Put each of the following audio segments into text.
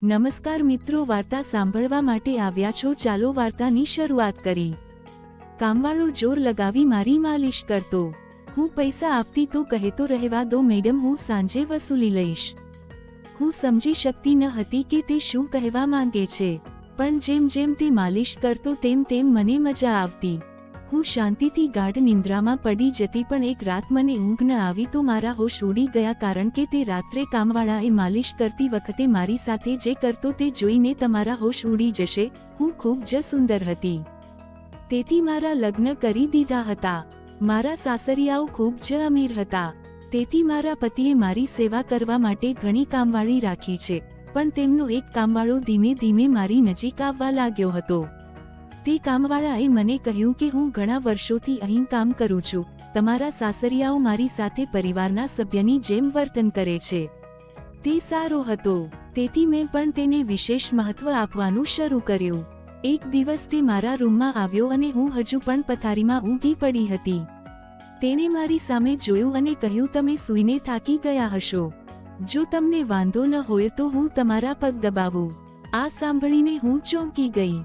નમસ્કાર મિત્રો, વાર્તા સાંભળવા માટે આવ્યા છો? ચાલો વાર્તાની શરૂઆત કરી। કામવાળો જોર લગાવી મારી માલિશ કરતો। હું પૈસા આપતી તો કહેતો, રહેવા દો મેડમ, હું સાંજે વસૂલી લઈશ। હું સમજી શકતી ન હતી કે તે શું કહેવા માંગે છે, પણ જેમ જેમ તે માલિશ કરતો તેમ તેમ મને મજા આવતી। હું શાંતિથી ગાઢ નિંદ્રામાં પડી જતી, પણ એક રાત મને ઊંઘ ન આવી તો મારા હોશ ઉડી ગયા, કારણ કે તે રાત્રે કામવાળાએ માલિશ કરતી વખતે મારી સાથે જે કરતો તે જોઈને તમારા હોશ ઉડી જશે। હું ખૂબ જ સુંદર હતી, તેથી મારા લગ્ન કરી દીધા હતા। મારા સાસરિયાઓ ખૂબ જ અમીર હતા, તેથી મારા પતિએ મારી સેવા કરવા માટે ઘણી કામવાળી રાખી છે, પણ તેમનો એક કામવાળો ધીમે ધીમે મારી નજીક આવવા લાગ્યો હતો। તે કામવાળાએ મને કહ્યું કે હું ઘણા વર્ષોથી અહીં કામ કરું છું, તમારા સાસરિયાઓ મારી સાથે પરિવારના સભ્યની જેમ વર્તન કરે છે। તે સારો હતો, તેથી મેં પણ તેને વિશેષ મહત્વ આપવાનું શરૂ કર્યું। એક દિવસ તે મારા રૂમમાં આવ્યો અને હું હજુ પણ પથારીમાં ઊંઘી પડી હતી। તેણે મારી સામે જોયું અને કહ્યું, તમે સૂઈને થાકી ગયા હશો, જો તમને વાંધો ન હોય તો હું તમારા પગ દબાવું। આ સાંભળીને હું ચોંકી ગઈ।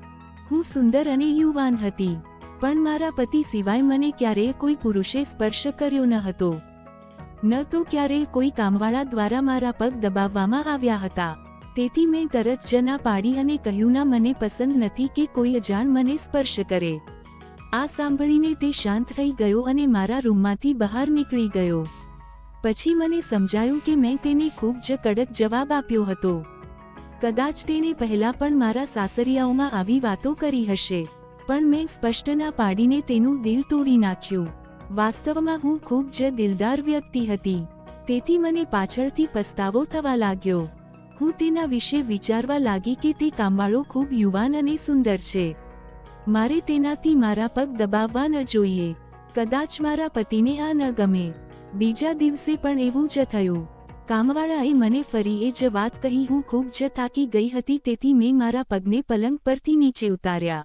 હું સુંદર અને યુવાન હતી, પણ મારા પતિ સિવાય મને ક્યારેય કોઈ પુરુષે સ્પર્શ કર્યો ન હતો, ન તો ક્યારેય કોઈ કામવાળા દ્વારા મારા પગ દબાવવામાં આવ્યા હતા। તેથી મેં તરત જ ના પાડી અને કહ્યું, ના, મને પસંદ નથી કે કોઈ અજાણ મને સ્પર્શ કરે। આ સાંભળીને તે શાંત થઈ ગયો અને મારા રૂમમાંથી બહાર નીકળી ગયો। પછી મને સમજાયું કે મેં તેને ખૂબ જ કડક જવાબ આપ્યો હતો। કદાચ તેણે પહેલા પણ મારા સાસરિયાઓમાં આવી વાતો કરી હશે, પણ મેં સ્પષ્ટ ના પાડીને તેનું દિલ તોડી નાખ્યું। વાસ્તવમાં હું ખૂબ જ દિલદાર વ્યક્તિ હતી, તેથી મને પાછળથી પસ્તાવો થવા લાગ્યો। હું તેના વિશે વિચારવા લાગી કે તે કામવાળો ખૂબ યુવાન અને સુંદર છે, મારે તેનાથી મારા પગ દબાવવા ન જોઈએ। કદાચ મારા પતિને આ ન ગમે। બીજા દિવસે પણ એવું જ થયું। કામવાળાએ મને ફરી એ જ વાત કહી। હું ખૂબ જ થાકી ગઈ હતી, તેથી મેં મારા પગને પલંગ પરથી નીચે ઉતાર્યા।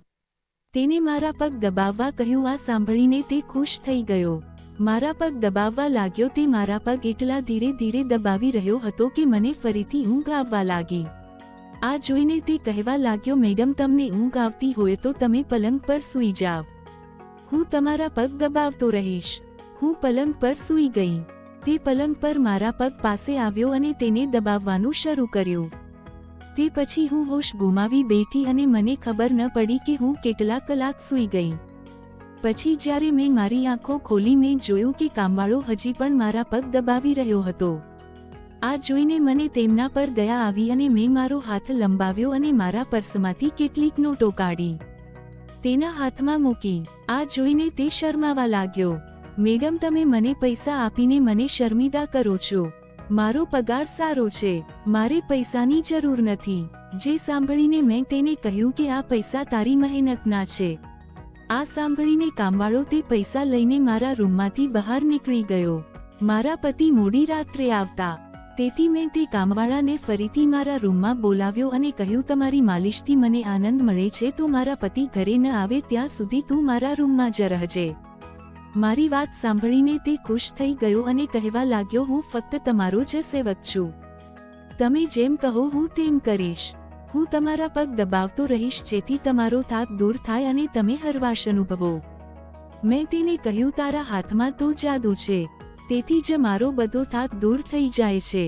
તેને મારા પગ દબાવવા કહ્યું। આ સાંભળીને તે ખુશ થઈ ગયો, મારા પગ દબાવવા લાગ્યો। તે મારા પગ એટલા ધીરે ધીરે દબાવી રહ્યો હતો કે મને ફરીથી ઊંઘ આવવા લાગી। આ જોઈને તે કહેવા લાગ્યો, મેડમ, તમને ઊંઘ આવતી હોય તો તમે પલંગ પર સૂઈ જાવ, હું તમારા પગ દબાવતો રહીશ। હું પલંગ પર સૂઈ ગઈ। તે પલંગ પર મારા પગ પાસે આવ્યો અને તેને દબાવવાનું શરૂ કર્યું। તે પછી હું હોશ ગુમાવી બેઠી અને મને ખબર ન પડી કે હું કેટલા કલાક સૂઈ ગઈ। પછી જ્યારે મેં મારી આંખો ખોલી, મેં જોયું કે કામવાળો હજી પણ મારા પગ દબાવી રહ્યો હતો। આ જોઈને મને તેમના પર દયા આવી અને મેં મારો હાથ લંબાવ્યો અને મારા પર્સમાંથી કેટલીક નોટો કાઢી તેના હાથમાં મૂકી। આ જોઈને તે શરમાવા લાગ્યો। મેડમ, તમે મને પૈસા આપીને મને શર્મિંદા કરો છો, મારો પગાર સારો છે, મારે પૈસાની જરૂર નથી। જે સાંભળીને મેં તેને કહ્યું કે આ પૈસા તારી મહેનતના છે। આ સાંભળીને કામવાળો તે પૈસા લઈને મારા રૂમમાંથી બહાર નીકળી ગયો। મારા પતિ મોડી રાત્રે આવતા, તેથી મેં તે કામવાળાને ફરીથી મારા રૂમમાં બોલાવ્યો અને કહ્યું, તમારી માલિશથી મને આનંદ મળે છે, તો મારા પતિ ઘરે ન આવે ત્યાં સુધી તું મારા રૂમમાં જ રહેજે। મારી વાત સાંભળીને તે ખુશ થઈ ગયો અને કહેવા લાગ્યો, હું ફક્ત તમારો જ સેવક છું, તમે જેમ કહો હું તેમ કરીશ। હું તમારા પગ દબાવતો રહીશ જેથી તમારો થાક દૂર થાય અને તમે હરવાશ અનુભવો। મેં તેને કહ્યું, તારા હાથમાં તો જાદુ છે, તેથી જ મારો બધો થાક દૂર થઈ જાય છે।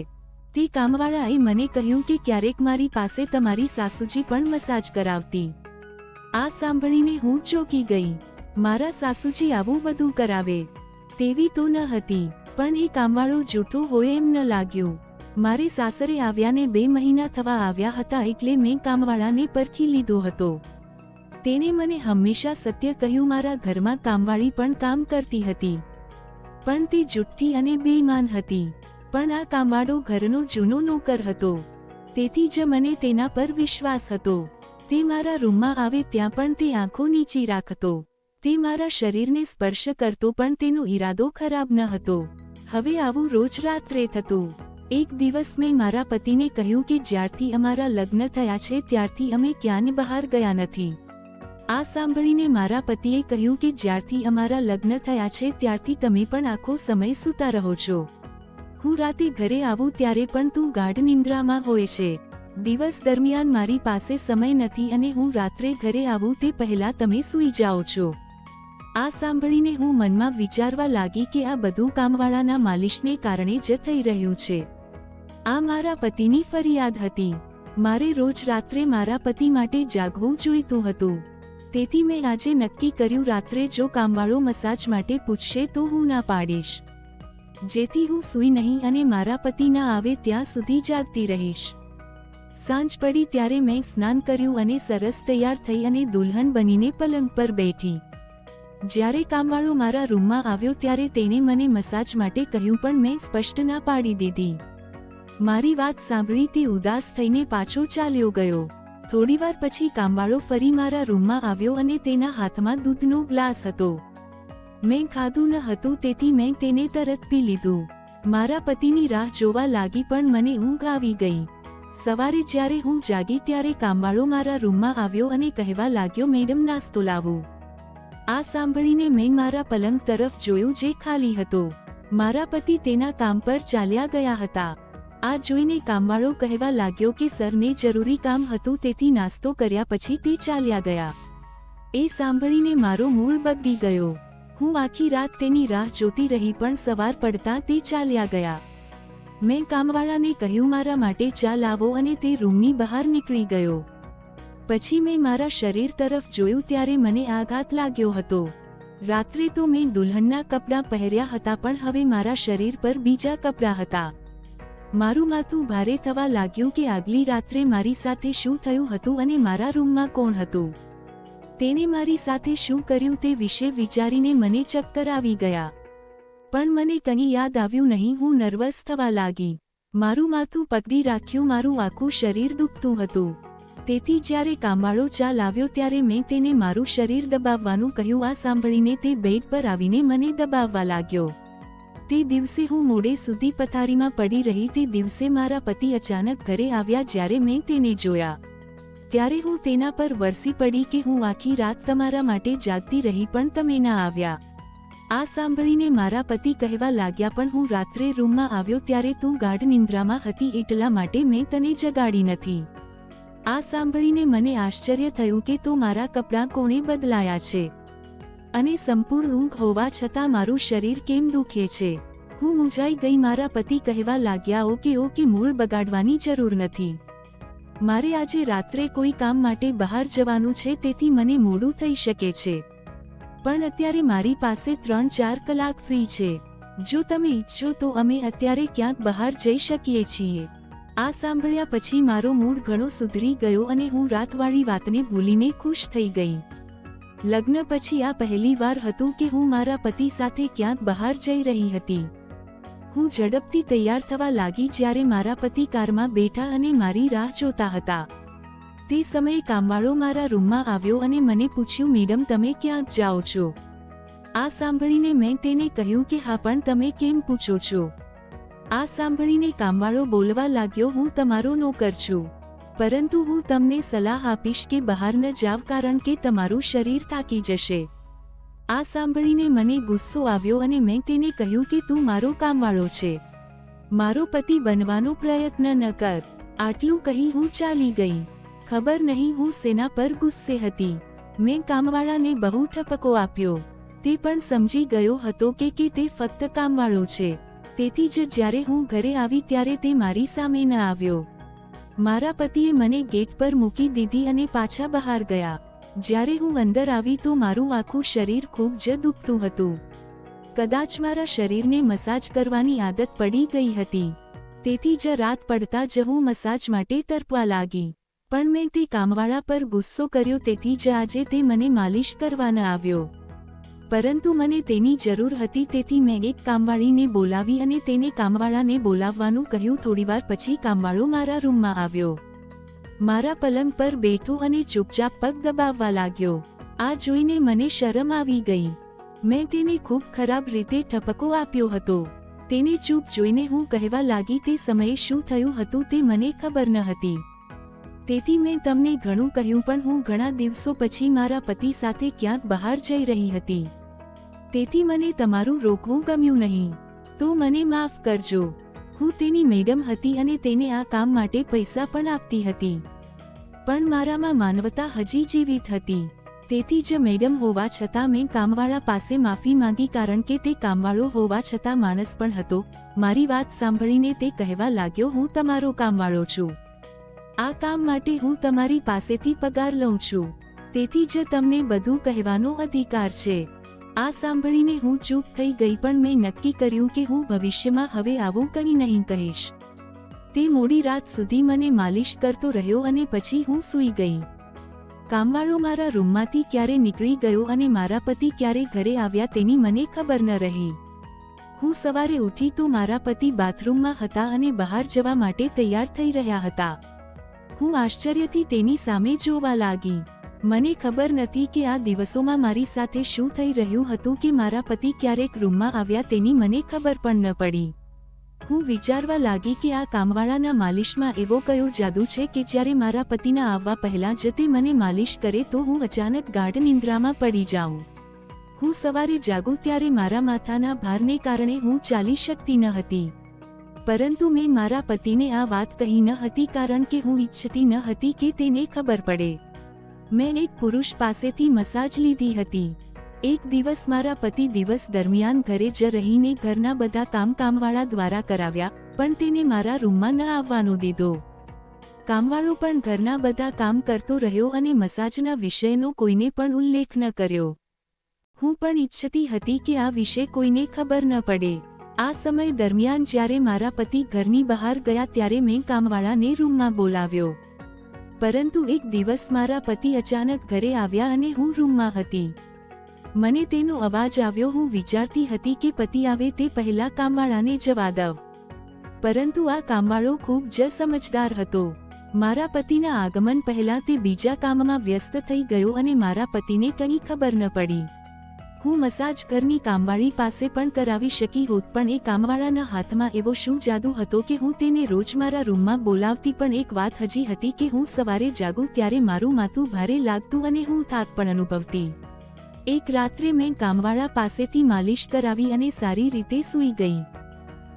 તે કામવાળાએ મને કહ્યું કે ક્યારેક મારી પાસે તમારી સાસુજી પણ મસાજ કરાવતી। આ સાંભળીને હું ચોંકી ગઈ। મારા સાસુજી આવું બધું કરાવે તેવી તો ન હતી, પણ એ કામવાળો જૂઠો હોય એમ ન લાગ્યું। મારે સાસરે આવ્યાને 2 મહિના થવા આવ્યા હતા, એટલે મેં કામવાળાને પરખી લીધો હતો। તેણે મને હંમેશા સત્ય કહ્યું। મારા ઘરમાં કામવાળી પણ કામ કરતી હતી, પણ તે જુઠ્ઠી અને બેઈમાન હતી। પણ આ કામવાળો ઘરનો જૂનો નોકર હતો, તેથી જ મને તેના પર વિશ્વાસ હતો। તે મારા રૂમમાં આવે ત્યાં પણ તે આંખો નીચી રાખતો। તે મારા શરીરને સ્પર્શ કરતો, પણ તેનો ઈરાદો ખરાબ ન હતો। હવે આવું રોજ રાત્રે થતું। એક દિવસ મેં મારા પતિને કહ્યું કે જ્યારથી અમારા લગ્ન થયા છે ત્યારથી અમે ક્યાંય બહાર ગયા નથી। આ સાંભળીને મારા પતિએ કહ્યું કે જ્યારથી અમારા લગ્ન થયા છે ત્યારથી તમે પણ આખો સમય સૂતા રહો છો। હું રાતે ઘરે આવું ત્યારે પણ તું ગાઢ નિંદ્રામાં હોય છે। દિવસ દરમિયાન મારી પાસે સમય નથી અને હું રાત્રે ઘરે આવું તે પહેલા તમે સૂઈ જાઓ છો. આ સાંભળીને હું મનમાં વિચારવા લાગી કે આ બધું કામવાળાના માલિશને કારણે જ થઈ રહ્યું છે. આ મારા પતિની ફરિયાદ હતી. મારે રોજ રાત્રે મારા પતિ માટે જાગવું જોઈતું હતું. તેથી મેં આજે નક્કી કર્યું રાત્રે જો કામવાળો મસાજ માટે પૂછશે તો હું ના પાડીશ, જેથી હું સૂઈ નહીં અને મારા પતિ ના આવે ત્યાં સુધી જાગતી રહીશ. સાંજ પડી ત્યારે મેં સ્નાન કર્યું અને સરસ તૈયાર થઈ અને દુલ્હન બનીને પલંગ પર બેઠી. જ્યારે કામવાળો મારા રૂમમાં આવ્યો ત્યારે તેણે મને મસાજ માટે કહ્યું પણ મેં સ્પષ્ટ ના પાડી દીધી. મારી વાત સાંભળી તે ઉદાસ થઈને પાછો ચાલ્યો ગયો. થોડીવાર પછી કામવાળો ફરી મારા રૂમમાં આવ્યો અને તેના હાથમાં દૂધનો ગ્લાસ હતો. મેં ખાધું ન હતું તેથી મેં તેને તરત પી લીધું. મારા પતિની રાહ જોવા લાગી પણ મને ઊંઘ આવી ગઈ. સવારે જ્યારે હું જાગી ત્યારે કામવાળો મારા રૂમમાં આવ્યો અને કહેવા લાગ્યો, મેડમ નાસ્તો લાવું. આ સાંભળીને મેં મારા પલંગ તરફ જોયું જે ખાલી હતો. મારા પતિ તેના કામ પર ચાલ્યા ગયા હતા. આ જોઈને કામવાળો કહેવા લાગ્યો કે સરને જરૂરી કામ હતું તેથી નાસ્તો કર્યા પછી તે ચાલ્યા ગયા. એ સાંભળીને મારો મૂડ બગડી ગયો. હું આખી રાત તેની રાહ જોતી રહી પણ સવાર પડતા તે ચાલ્યા ગયા. મેં કામવાળાને કહ્યું મારા માટે ચા લાવો અને તે રૂમની બહાર નીકળી ગયો. પછી મેં મારા શરીર તરફ જોયું ત્યારે મને આઘાત લાગ્યો હતો. રાત્રે તો મેં દુલ્હનના કપડાં પહેર્યા હતા પણ હવે મારા શરીર પર બીજા કપડાં હતા. મારું માથું ભારે થવા લાગ્યું કે આગલી રાત્રે મારી સાથે શું થયું હતું અને મારા રૂમમાં કોણ હતું. તેણે મારી સાથે શું કર્યું તે વિશે વિચારીને મને ચક્કર આવી ગયા. પણ મને કંઈ યાદ આવ્યું નહીં. હું નર્વસ થવા લાગી. મારું માથું પકડી રાખ્યું. મારું આખું શરીર દુખતું હતું. તેથી જ્યારે કામવાળો ચા લાવ્યો ત્યારે મેં તેને મારું શરીર દબાવવાનું કહ્યું. આ સાંભળીને તે બેડ પર આવીને મને દબાવવા લાગ્યો. તે દિવસે હું મોડે સુધી પથારીમાં પડી રહી. તે દિવસે મારા પતિ અચાનક ઘરે આવ્યા. જ્યારે મેં તેને જોયા ત્યારે હું તેના પર વરસી પડી કે હું આખી રાત તમારા માટે જાગતી રહી પણ તમે ના આવ્યા. આ સાંભળીને મારા પતિ કહેવા લાગ્યા, પણ હું રાત્રે રૂમમાં આવ્યો ત્યારે તું ગાઢ નિંદ્રામાં હતી એટલા માટે મેં તને જગાડી નથી. આ સાંભળીને મને આશ્ચર્ય થયું કે તો મારા કપડાં કોણે બદલાયા છે અને સંપૂર્ણ ઊંઘ હોવા છતાં મારું શરીર કેમ દુખે છે. હું મૂંઝાઈ ગઈ. મારા પતિ કહેવા લાગ્યા, ઓકે મૂળ બગાડવાની જરૂર નથી. મારે આજે રાત્રે કોઈ કામ માટે બહાર જવાનું છે તેથી મને મોડું થઈ શકે છે. પણ અત્યારે મારી પાસે 3-4 કલાક ફ્રી છે. જો તમે ઈચ્છો તો અમે અત્યારે ક્યાંક બહાર જઈ શકીએ છીએ. આ સાંભળ્યા પછી મારો મૂડ ઘણો સુધરી ગયો અને હું રાતવાળી વાતને ભૂલીને ખુશ થઈ ગઈ. લગ્ન પછી આ પહેલી વાર હતું કે હું મારા પતિ સાથે ક્યાંક બહાર જઈ રહી હતી. હું ઝડપથી તૈયાર થવા લાગી જ્યારે મારા પતિ કારમાં બેઠા અને મારી રાહ જોતા હતા. તે સમયે કામવાળો મારા રૂમમાં આવ્યો અને મને પૂછ્યું, મેડમ તમે ક્યાંક જાઓ છો? આ સાંભળીને મેં તેને કહ્યું કે હા, પણ તમે કેમ પૂછો છો? આ સાંભળીને કામવાળો બોલવા લાગ્યો, હું તમારો નોકર છું, પરંતુ હું તમને સલાહ આપીશ કે બહાર ન જાવ કારણ કે તમારું શરીર થાકી જશે. આ સાંભળીને મને ગુસ્સો આવ્યો અને મેં તેને કહ્યું કે તું મારો કામવાળો છે, મારો પતિ બનવાનો પ્રયત્ન ન કર. આટલું કહી હું ચાલી ગઈ. ખબર નહીં હું શેના પર ગુસ્સે હતી. મેં કામવાળાને બહુ ઠપકો આપ્યો. તે પણ સમજી ગયો હતો કે તે ફક્ત કામવાળો છે. તેથી જ જ્યારે હું ઘરે આવી ત્યારે તે મારી સામે ન આવ્યો. મારા પતિએ મને ગેટ પર મૂકી દીધી અને પાછા બહાર ગયા. જ્યારે હું અંદર આવી તો મારું આખું શરીર ખૂબ જ દુખતું હતું. કદાચ મારા શરીરને મસાજ કરવાની આદત પડી ગઈ હતી. તેથી જ રાત પડતા જ હું મસાજ માટે તરપવા લાગી. પણ મેં તે કામવાળા પર ગુસ્સો કર્યો તેથી જ આજે તે મને માલિશ કરવા ન આવ્યો. પરંતુ મને તેની જરૂર હતી તેથી મેં એક કામવાળીને બોલાવી અને તેને કામવાળાને બોલાવવાનું કહ્યું. થોડીવાર પછી કામવાળો મારા રૂમમાં આવ્યો. મારા પલંગ પર બેઠો અને ચૂપચાપ પગ દબાવવા લાગ્યો. આ જોઈને મને શરમ આવી ગઈ. મેં તેને ખૂબ ખરાબ રીતે ઠપકો આપ્યો હતો. તેને ચૂપ જોઈને હું કહેવા લાગી, તે સમયે શું થયું હતું તે મને ખબર ન હતી. તેથી મેં તમને ઘણું કહ્યું પણ હું ઘણા દિવસો પછી મારા પતિ સાથે ક્યાંક બહાર જઈ રહી હતી. તેથી મને તમારું રોકવું ગમ્યું નહીં. તો મને માફ કરજો. હું તેની મેડમ હતી અને તેને આ કામ માટે પૈસા પણ આપતી હતી, પણ મારામાં માનવતા હજી જીવિત હતી. તેથી જ મેડમ હોવા છતાં મેં કામવાળા પાસે માફી માંગી, કારણ કે તે કામવાળો હોવા છતાં માણસ પણ હતો. મારી વાત સાંભળીને તે કહેવા લાગ્યો, હું તમારો કામવાળો છું. આ કામ માટે હું તમારી પાસેથી પગાર લઉં છું, તેથી જ તમને બધું કહેવાનો અધિકાર છે. આ સાંભળીને હું ચૂપ થઈ ગઈ, પણ મેં નક્કી કર્યું કે હું ભવિષ્યમાં હવે આવું કંઈ નહીં કહીશ. તે મોડી રાત સુધી મને માલિશ કરતો રહ્યો અને પછી હું સૂઈ ગઈ. કામવાળો મારા રૂમમાંથી ક્યારે નીકળી ગયો અને મારા પતિ ક્યારે ઘરે આવ્યા તેની મને ખબર ન રહી. હું સવારે ઉઠી તો મારા પતિ બાથરૂમમાં હતા અને બહાર જવા માટે તૈયાર થઈ રહ્યા હતા. હું આશ્ચર્યથી તેની સામે જોવા લાગી. મને ખબર નથી કે આ દિવસોમાં મારી સાથે શું થઈ રહ્યું હતું કે મારા પતિ ક્યારેક રૂમમાં આવ્યા તેની મને ખબર પણ ન પડી. હું વિચારવા લાગી કે આ કામવાળાના માલિશમાં એવો કયો જાદુ છે કે જ્યારે મારા પતિના આવવા પહેલાં જ તે મને માલિશ કરે તો હું અચાનક ગાઢ નિંદ્રામાં પડી જાઉં. હું સવારે જાગું ત્યારે મારા માથાના ભારને કારણે હું ચાલી શકતી ન હતી, પરંતુ મેં મારા પતિને આ વાત કહી ન હતી, કારણ કે હું ઈચ્છતી ન હતી કે તેને ખબર પડે. મેં એક પુરુષ પાસેથી મસાજ લીધી હતી. એક દિવસ મારા પતિ દિવસ દરમિયાન ઘરે જ રહીને ઘરના બધા કામવાળા દ્વારા કરાવ્યા, પણ તેને મારા રૂમમાં ન આવવાનો દીધો. કામવાળો પણ ઘરના બધા કામ કરતો રહ્યો અને મસાજના વિષયનો કોઈને પણ ઉલ્લેખ ન કર્યો. હું પણ ઈચ્છતી હતી કે આ વિશે કોઈને ખબર ન પડે. આ સમય દરમિયાન જ્યારે મારા પતિ ઘરની બહાર ગયા ત્યારે મેં કામવાળાને રૂમમાં બોલાવ્યો, પરંતુ એક દિવસ મારા પતિ અચાનક ઘરે આવ્યા અને હું રૂમમાં હતી. મને તેનો અવાજ આવ્યો. હું વિચારતી હતી કે પતિ આવે તે પહેલા કામવાળાને જવા દઉં, પરંતુ આ કામવાળો ખૂબ જ સમજદાર હતો. મારા પતિના આગમન પહેલા તે બીજા કામમાં વ્યસ્ત થઈ ગયો અને મારા પતિને કંઈ ખબર ન પડી. હું મસાજ ઘરની કામવાળી પાસે પણ કરાવી શકી હોત, પણ એ કામવાળાના હાથમાં એવો શું જાદુ હતો કે હું તેને રોજ મારા રૂમમાં બોલાવતી. પણ એક વાત હજી હતી કે હું સવારે જાગું ત્યારે મારું માથું ભારે લાગતું અને હું થાક પણ અનુભવતી. એક રાત્રે મેં કામવાળા પાસેથી માલિશ કરાવી અને સારી રીતે સૂઈ ગઈ.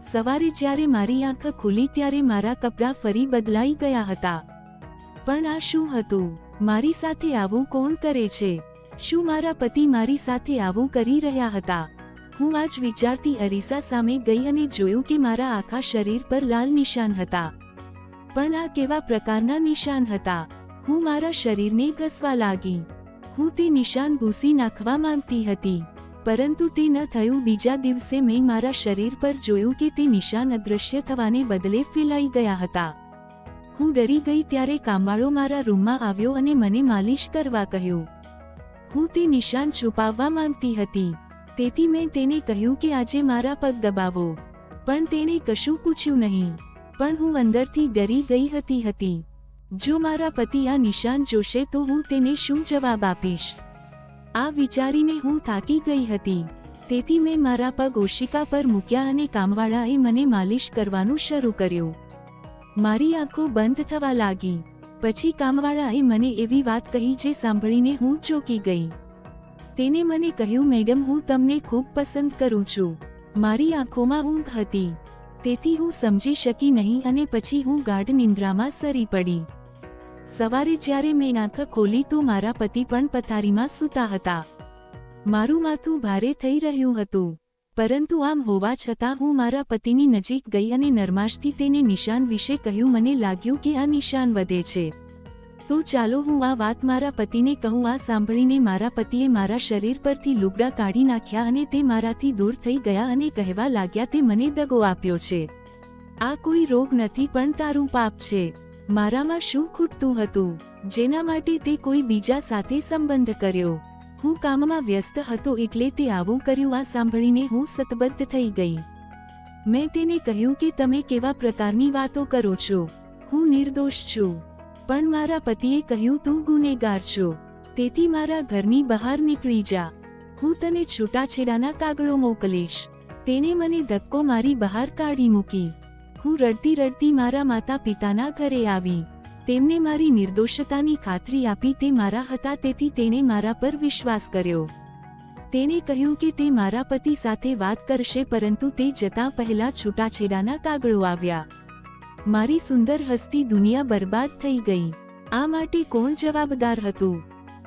સવારે જ્યારે મારી આંખ ખુલી ત્યારે મારા કપડાં ફરી બદલાઈ ગયા હતા. પણ આ શું હતું? મારી સાથે આવું કોણ કરે છે? શું મારા પતિ મારી સાથે આવું કરી રહ્યા હતા? હું આ જ વિચારતી અરીસા સામે ગઈ અને જોયું કે મારા આખા શરીર પર લાલ નિશાન હતા. પણ આ કેવા પ્રકારના નિશાન હતા? હું મારા શરીરને ઘસવા લાગી. હું તે નિશાન ભૂંસી નાખવા માંગતી હતી, પરંતુ તે ન થયું. બીજા દિવસે મેં મારા શરીર પર જોયું કે તે નિશાન અદૃશ્ય થવાને બદલે ફેલાઈ ગયા હતા. હું ડરી ગઈ ત્યારે કામવાળો મારા રૂમમાં આવ્યો અને મને માલિશ કરવા કહ્યું. હું તે નિશાન છુપાવવા માંગતી હતી, તેથી મેં તેને કહ્યું કે આજે મારા પગ દબાવો, પણ તેણે કશું પૂછ્યું નહીં. પણ હું અંદરથી ડરી ગઈ હતી. જો મારા પતિ આ નિશાન જોશે તો હું તેને શું જવાબ આપીશ? આ વિચારીને હું થાકી ગઈ હતી, તેથી મેં મારા પગ ઓશિકા પર મૂક્યા અને કામવાળાએ મને માલિશ કરવાનું શરૂ કર્યું. મારી આંખો બંધ થવા લાગી. પછી કામવાળાએ મને એવી વાત કહી જે સાંભળીને હું ચોંકી ગઈ. તેને મને કહ્યું, મેડમ, હું તમને ખૂબ પસંદ કરું છું. મારી આંખોમાં ઊંઘ હતી, તેથી હું સમજી શકી નહીં અને પછી હું ગાઢ નિંદ્રામાં સરી પડી. સવારે જ્યારે મેં આંખ ખોલી તો મારા પતિ પણ પથારીમાં સૂતા હતા. મારું માથું ભારે થઈ રહ્યું હતું, પરંતુ આમ હોવા છતાં હું મારા પતિની નજીક ગઈ અને નરમાશથી તેને નિશાન વિશે કહ્યું. મને લાગ્યું કે આ નિશાન વધે છે, તો ચાલો હું આ વાત મારા પતિને કહું. આ સાંભળીને મારા પતિએ મારા શરીર પરથી લુગડા કાઢી નાખ્યા અને તે મારાથી દૂર થઈ ગયા અને કહેવા લાગ્યા, તે મને દગો આપ્યો છે. આ કોઈ રોગ નથી, પણ તારું પાપ છે. મારામાં શું ખૂટતું હતું જેના માટે તે કોઈ બીજા સાથે સંબંધ કર્યો? હું કામમાં વ્યસ્ત હતો એટલે તે આવું કર્યું. આ સાંભળીને હું સતબદ્ધ થઈ ગઈ. મેં તેને કહ્યું કે તમે કેવા પ્રકારની વાતો કરો છો? હું નિર્દોષ છું. પણ મારા પતિએ કહ્યું, તું ગુનેગાર છો, તેથી મારા ઘરની બહાર નીકળી જા. હું તને છૂટાછેડાના કાગળો મોકલીશ. તેણે મને ધક્કો મારી બહાર કાઢી મૂકી. હું રડતી રડતી મારા માતા પિતાના ઘરે આવી. તેમને મારી નિર્દોષતાની ખાતરી આપી. તે મારા હતા, તેથી તેણે મારા પર વિશ્વાસ કર્યો. તેણે કહ્યું કે તે મારા પતિ સાથે વાત કરશે, પરંતુ તે જતાં પહેલા છૂટાછેડાના કાગળો આવ્યા. મારી સુંદર હસતી દુનિયા બરબાદ થઈ ગઈ. આ માટે કોણ જવાબદાર હતું?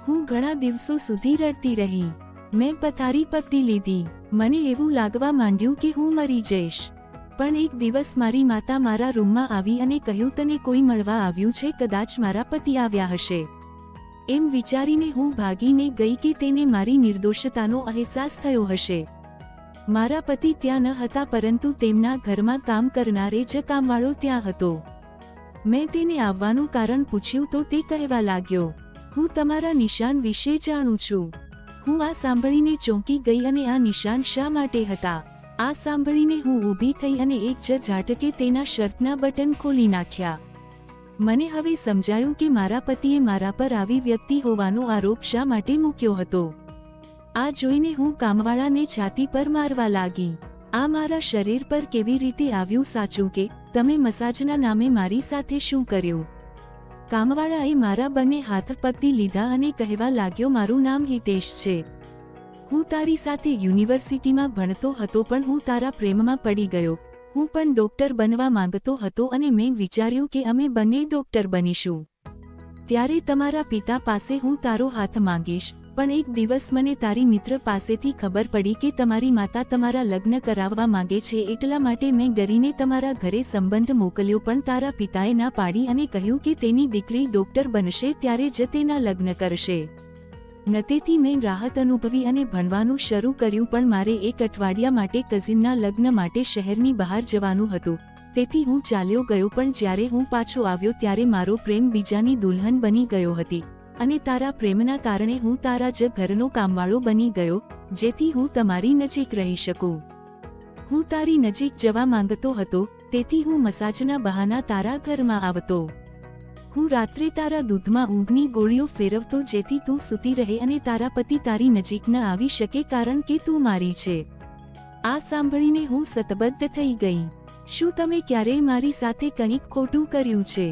હું ઘણા દિવસો સુધી રડતી રહી. મેં પથારી પકડી લીધી. મને એવું લાગવા માંડ્યું કે હું મરી જઈશ. પણ એક દિવસ મારી માતા મારા રૂમમાં આવી અને કહ્યું, તને કોઈ મળવા આવ્યું છે, કદાચ મારા પતિ આવ્યા હશે. એમ વિચારીને હું ભાગીને ગઈ કે તેને મારી નિર્દોષતાનો અહેસાસ થયો હશે. મારા પતિ ત્યાં ન હતા, પરંતુ તેમના ઘરમાં કામ કરનારે જ કામવાળો ત્યાં હતો. મેં તેને આવવાનું કારણ પૂછ્યું તો તે કહેવા લાગ્યો, હું તમારા નિશાન વિશે જાણું છું. હું આ સાંભળીને ચોંકી ગઈ અને આ નિશાન શા માટે હતા? આ સાંભળીને હું ઊભી થઈ અને એક જ ઝાટકે તેના શર્ટના બટન ખોલી નાખ્યા. મને હવે સમજાયું કે મારા પતિએ મારા પર આવી વ્યક્તિ હોવાનો આરોપ શા માટે મૂક્યો હતો. આ જોઈને હું કામવાળાને છાતી પર મારવા લાગી. આ મારા શરીર પર કેવી રીતે આવ્યું? સાચું કે તમે મસાજના નામે મારી સાથે શું કર્યું? કામવાળાએ મારા બંને હાથ પકડી લીધા અને કહેવા લાગ્યો, મારું નામ હિતેશ છે. હું તારી સાથે યુનિવર્સિટીમાં ભણતો હતો, પણ હું તારા પ્રેમમાં પડી ગયો. હું પણ ડોક્ટર બનવા માંગતો હતો અને મેં વિચાર્યું કે અમે બંને ડોક્ટર બનીશું. ત્યારે તમારા પિતા પાસે હું તારો હાથ માંગીશ. પણ એક દિવસ મને તારી મિત્ર પાસેથી ખબર પડી કે તમારી માતા તમારા લગ્ન કરાવવા માંગે છે. એટલા માટે મેં ડરીને તમારા ઘરે સંબંધ મોકલ્યો, પણ તારા પિતાએ ના પાડી અને કહ્યું કે તેની દીકરી ડોક્ટર બનશે ત્યારે જ તેના લગ્ન કરશે. નતેથી મેં રાહત અનુભવી અને ભણવાનું શરૂ કર્યું. પણ મારે એક અઠવાડિયા માટે કઝિનના લગ્ન માટે શહેરની બહાર જવાનું હતું, તેથી હું ચાલ્યો ગયો. પણ જ્યારે હું પાછો આવ્યો ત્યારે મારો પ્રેમ બીજાની દુલ્હન બની ગયો હતી અને તારા પ્રેમના કારણે હું તારા જ ઘરનો કામવાળો બની ગયો, જેથી હું તમારી નજીક રહી શકું. હું તારી નજીક જવા માંગતો હતો, તેથી હું મસાજના બહાના તારા ઘરમાં આવતો. હું રાત્રે તારા દૂધમાં ઊંઘની ગોળીઓ ફેરવતો, જેથી તું સૂતી રહે અને તારા પતિ તારી નજીક ન આવી શકે, કારણ કે તું મારી છે. આ સાંભળીને હું સતબદ્ધ થઈ ગઈ. શું તમે ક્યારેય મારી સાથે કંઈક ખોટું કર્યું છે?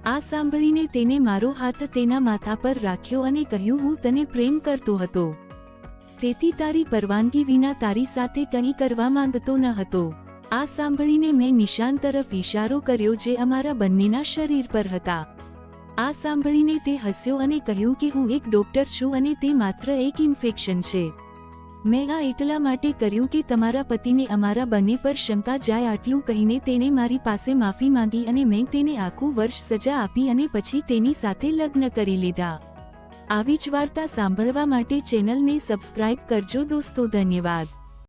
આ સાંભળીને તેને મારો હાથ તેના માથા પર રાખ્યો અને કહ્યું, હું તને પ્રેમ કરતો હતો, તેથી તારી પરવાનગી વિના તારી સાથે કંઈ કરવા માંગતો ન હતો. આ સાંભળીને મેં નિશાન તરફ ઇશારો કર્યો જે અમારા બંનેના શરીર પર હતા. આ સાંભળીને તે હસ્યો અને કહ્યું કે હું એક ડોક્ટર છું અને તે માત્ર એક ઇન્ફેક્શન છે. મેં આ એટલા માટે કર્યું કે તમારા પતિને અમારા બંને પર શંકા જાય. આટલું કહીને તેણે મારી પાસે માફી માંગી અને મેં તેને આખું વર્ષ સજા આપી અને પછી તેની સાથે લગ્ન કરી લીધા. આવી જ વાર્તા સાંભળવા માટે ચેનલને સબસ્ક્રાઇબ કરજો દોસ્તો. ધન્યવાદ.